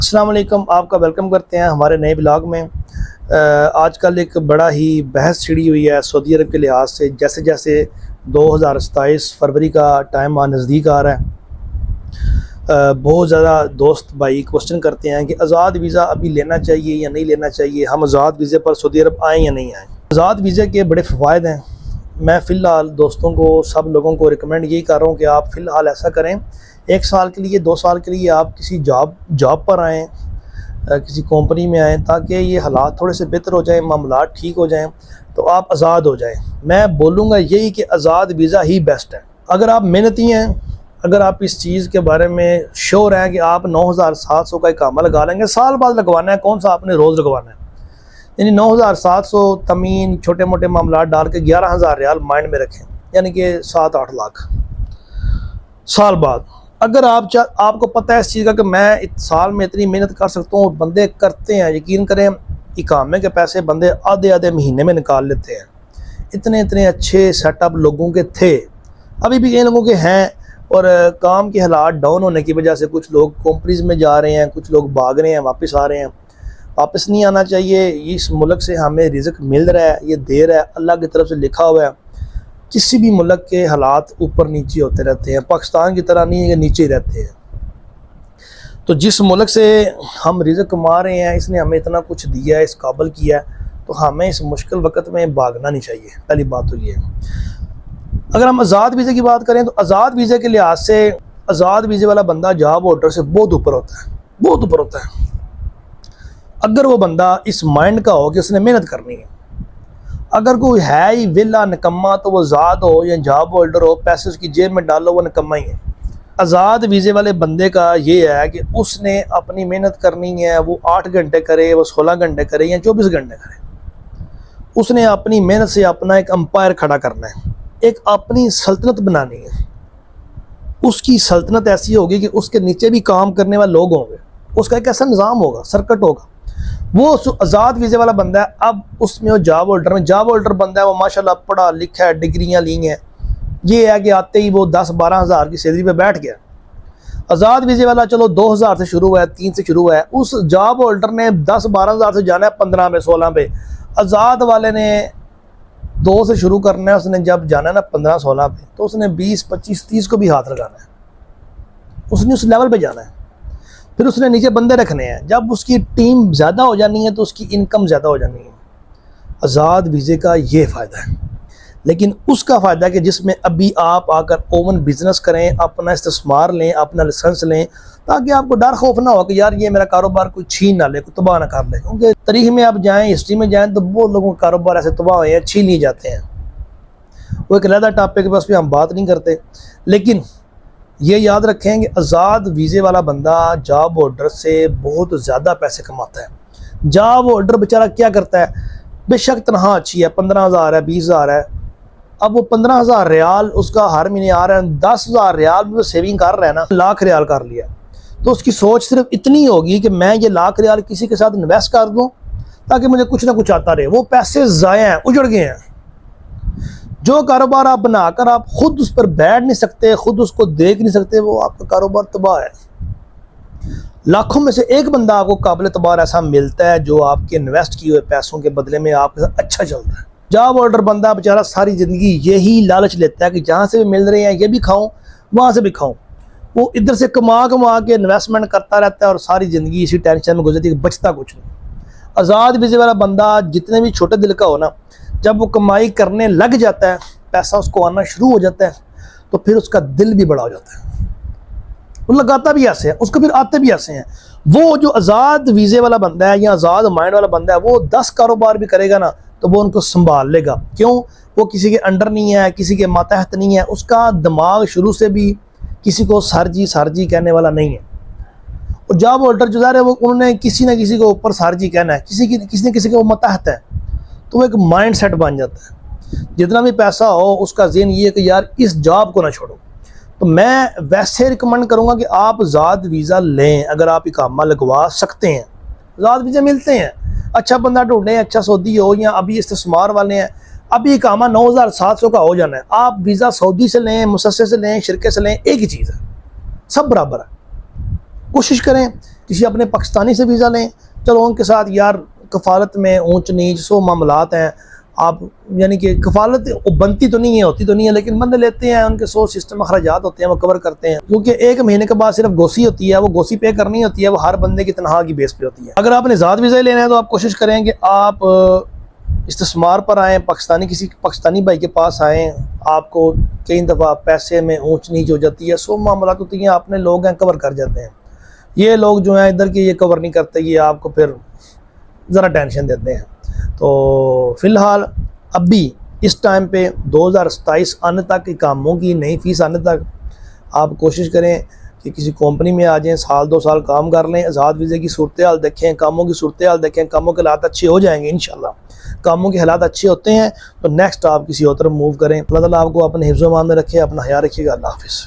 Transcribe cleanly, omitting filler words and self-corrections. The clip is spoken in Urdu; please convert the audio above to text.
السلام علیکم، آپ کا ویلکم کرتے ہیں ہمارے نئے بلاگ میں۔ آج کل ایک بڑا ہی بحث چھڑی ہوئی ہے سعودی عرب کے لحاظ سے، جیسے جیسے 2027 فروری کا ٹائم نزدیک آ رہا ہے۔ بہت زیادہ دوست بھائی کوسچن کرتے ہیں کہ آزاد ویزا ابھی لینا چاہیے یا نہیں لینا چاہیے، ہم آزاد ویزے پر سعودی عرب آئیں یا نہیں آئیں۔ آزاد ویزے کے بڑے فوائد ہیں۔ میں فی الحال دوستوں کو، سب لوگوں کو ریکمینڈ یہی کر رہا ہوں کہ آپ فی الحال ایسا کریں، 1 سال کے لیے 2 سال کے لیے آپ کسی جاب پر آئیں، کسی کمپنی میں آئیں، تاکہ یہ حالات تھوڑے سے بہتر ہو جائیں، معاملات ٹھیک ہو جائیں تو آپ آزاد ہو جائیں۔ میں بولوں گا یہی کہ آزاد ویزا ہی بیسٹ ہے۔ اگر آپ محنتی ہیں، اگر آپ اس چیز کے بارے میں شور ہیں کہ آپ 9700 کا اقامہ لگا لیں گے، سال بعد لگوانا ہے، کون سا آپ نے روز لگوانا ہے، یعنی 9700 تمین چھوٹے موٹے معاملات ڈال کے 11,000 ریال مائنڈ میں رکھیں، یعنی کہ 7-8 لاکھ سال بعد۔ اگر آپ کو پتہ ہے اس چیز کا کہ میں سال میں اتنی محنت کر سکتا ہوں، بندے کرتے ہیں، یقین کریں اقامے کے پیسے بندے آدھے مہینے میں نکال لیتے ہیں۔ اتنے اچھے سیٹ اپ لوگوں کے تھے، ابھی بھی ان لوگوں کے ہیں، اور کام کے حالات ڈاؤن ہونے کی وجہ سے کچھ لوگ کمپنیز میں جا رہے ہیں، کچھ لوگ بھاگ رہے ہیں، واپس آ رہے ہیں۔ واپس نہیں آنا چاہیے، اس ملک سے ہمیں رزق مل رہا ہے، یہ دے رہا ہے، اللہ کی طرف سے لکھا ہوا ہے۔ کسی بھی ملک کے حالات اوپر نیچے ہوتے رہتے ہیں، پاکستان کی طرح نہیں ہے کہ نیچے رہتے ہیں۔ تو جس ملک سے ہم رزق کما رہے ہیں، اس نے ہمیں اتنا کچھ دیا ہے، اس قابل کیا ہے، تو ہمیں اس مشکل وقت میں بھاگنا نہیں چاہیے۔ پہلی بات تو یہ ہے۔ اگر ہم آزاد ویزے کی بات کریں تو آزاد ویزے کے لحاظ سے آزاد ویزے والا بندہ جاب ہولڈر سے بہت اوپر ہوتا ہے۔ اگر وہ بندہ اس مائنڈ کا ہو کہ اس نے محنت کرنی ہے، اگر کوئی ہے ہی ویلا نکما تو وہ آزاد ہو یا جاب ہولڈر ہو، پیسے اس کی جیب میں ڈالو، وہ نکما ہی ہے۔ آزاد ویزے والے بندے کا یہ ہے کہ اس نے اپنی محنت کرنی ہے، وہ 8 گھنٹے کرے، وہ 16 گھنٹے کرے یا 24 گھنٹے کرے، اس نے اپنی محنت سے اپنا ایک امپائر کھڑا کرنا ہے، ایک اپنی سلطنت بنانی ہے۔ اس کی سلطنت ایسی ہوگی کہ اس کے نیچے بھی کام کرنے والے لوگ ہوں گے، اس کا ایک ایسا نظام ہوگا، سرکٹ ہوگا۔ وہ آزاد ویزے والا بندہ ہے، اب اس میں وہ جاب ہولڈر بندہ ہے، وہ ماشاءاللہ پڑھا لکھا ہے، ڈگریاں لی ہیں، یہ ہے کہ آتے ہی وہ 10-12 ہزار کی سیلری پہ بیٹھ گیا۔ آزاد ویزے والا چلو 2,000 سے شروع ہوا ہے، 3 سے شروع ہوا ہے، اس جاب ہولڈر نے 10-12 ہزار سے جانا ہے 15 پہ 16 پہ، آزاد والے نے 2 سے شروع کرنا ہے، اس نے جب جانا ہے نا 15-16 پہ، تو اس نے 20-25-30 کو بھی ہاتھ لگانا ہے، اس نے اس لیول پہ جانا ہے۔ پھر اس نے نیچے بندے رکھنے ہیں، جب اس کی ٹیم زیادہ ہو جانی ہے تو اس کی انکم زیادہ ہو جانی ہے۔ آزاد ویزے کا یہ فائدہ ہے، لیکن اس کا فائدہ ہے کہ جس میں ابھی آپ آ کر اوون بزنس کریں، اپنا استثمار لیں، اپنا لائسنس لیں، تاکہ آپ کو ڈر خوف نہ ہو کہ یار یہ میرا کاروبار کوئی چھین نہ لے، کوئی تباہ نہ کر لے، کیونکہ تاریخ میں آپ جائیں، ہسٹری میں جائیں تو بہت لوگوں کے کاروبار ایسے تباہ ہوئے ہیں، چھین نہیں جاتے ہیں۔ وہ ایک علیحدہ ٹاپک کے پاس بھی ہم بات نہیں کرتے، لیکن یہ یاد رکھیں کہ آزاد ویزے والا بندہ جاب ہولڈر سے بہت زیادہ پیسے کماتا ہے۔ جاب ہولڈر بیچارہ کیا کرتا ہے، بے شک تنخواہ اچھی ہے، 15,000 ہے، 20,000 ہے، اب وہ 15,000 ریال اس کا ہر مہینے آ رہا ہے، 10,000 ریال بھی وہ سیونگ کر رہا ہے نا، 1,00,000 ریال کر لیا، تو اس کی سوچ صرف اتنی ہوگی کہ میں یہ 1,00,000 ریال کسی کے ساتھ انویسٹ کر دوں تاکہ مجھے کچھ نہ کچھ آتا رہے۔ وہ پیسے ضائع ہیں، اجڑ گئے ہیں۔ جو کاروبار آپ بنا کر آپ خود اس پر بیٹھ نہیں سکتے، خود اس کو دیکھ نہیں سکتے، وہ آپ کا کاروبار تباہ ہے۔ لاکھوں میں سے ایک بندہ آپ کو قابل اعتبار ایسا ملتا ہے جو آپ کے انویسٹ کیے ہوئے پیسوں کے بدلے میں آپ کے ساتھ اچھا چلتا ہے۔ جاب ہولڈر بندہ بیچارہ ساری زندگی یہی لالچ لیتا ہے کہ جہاں سے بھی مل رہے ہیں یہ بھی کھاؤں، وہاں سے بھی کھاؤں، وہ ادھر سے کما کے انویسٹمنٹ کرتا رہتا ہے اور ساری زندگی اسی ٹینشن میں گزرتی ہے کہ بچتا کچھ نہیں۔ آزاد ویزے والا بندہ جتنے بھی چھوٹے دل کا ہو نا، جب وہ کمائی کرنے لگ جاتا ہے، پیسہ اس کو آنا شروع ہو جاتا ہے، تو پھر اس کا دل بھی بڑا ہو جاتا ہے، وہ لگاتا بھی ایسے ہے، اس کو پھر آتے بھی ایسے ہیں۔ وہ جو آزاد ویزے والا بندہ ہے یا آزاد مائنڈ والا بندہ ہے، وہ 10 کاروبار بھی کرے گا نا تو وہ ان کو سنبھال لے گا۔ کیوں؟ وہ کسی کے انڈر نہیں ہے، کسی کے ماتحت نہیں ہے، اس کا دماغ شروع سے بھی کسی کو سر جی کہنے والا نہیں ہے۔ اور جاب ہولڈر جو ظاہر ہے وہ انہوں نے کسی نہ کسی کو اوپر سر جی کہنا ہے، کسی نہ کسی کے وہ ماتحت ہے، تو وہ ایک مائنڈ سیٹ بن جاتا ہے۔ جتنا بھی پیسہ ہو اس کا ذہن یہ ہے کہ یار اس جاب کو نہ چھوڑو۔ تو میں ویسے ریکمینڈ کروں گا کہ آپ آزاد ویزا لیں اگر آپ اقامہ لگوا سکتے ہیں۔ آزاد ویزے ملتے ہیں، اچھا بندہ ڈھونڈیں، اچھا سعودی ہو یا ابھی استثمار والے ہیں، ابھی اقامہ 9,700 کا ہو جانا ہے۔ آپ ویزا سعودی سے لیں، مؤسسے سے لیں، شرکے سے لیں، ایک ہی چیز ہے، سب برابر ہے۔ کوشش کریں کسی اپنے پاکستانی سے ویزا لیں، چلو ان کے ساتھ یار کفالت میں اونچ نیچ سو معاملات ہیں، آپ یعنی کہ کفالت بنتی تو نہیں ہے، ہوتی تو نہیں ہے، لیکن بندے لیتے ہیں، ان کے سو سسٹم اخراجات ہوتے ہیں وہ کور کرتے ہیں، کیونکہ 1 مہینے کے بعد صرف گوسی ہوتی ہے، وہ گوسی پے کرنی ہوتی ہے، وہ ہر بندے کی تنخواہ کی بیس پہ ہوتی ہے۔ اگر آپ نے ذات ویزا لینا ہے تو آپ کوشش کریں کہ آپ استثمار پر آئیں، کسی پاکستانی بھائی کے پاس آئیں، آپ کو کئی دفعہ پیسے میں اونچ نیچ ہو جاتی ہے، سو معاملات ہوتی ہیں، اپنے لوگ ہیں کور کر جاتے ہیں، یہ لوگ جو ہیں ادھر کے یہ کور نہیں کرتے، یہ آپ کو پھر ذرا ٹینشن دیتے ہیں۔ تو فی الحال اب بھی اس ٹائم پہ 2027 آنے تک کاموں کی نئی فیس آنے تک آپ کوشش کریں کہ کسی کمپنی میں آ جائیں، 1-2 سال کام کر لیں، آزاد ویزے کی صورتحال دیکھیں، کاموں کی صورتحال دیکھیں، کاموں کے حالات اچھے ہو جائیں گے انشاءاللہ۔ کاموں کے حالات اچھے ہوتے ہیں تو نیکسٹ آپ کسی اور طرف موو کریں۔ اللہ تعالیٰ آپ کو اپنے حفظ و امان میں رکھے، اپنا خیال رکھیے گا۔ اللہ حافظ۔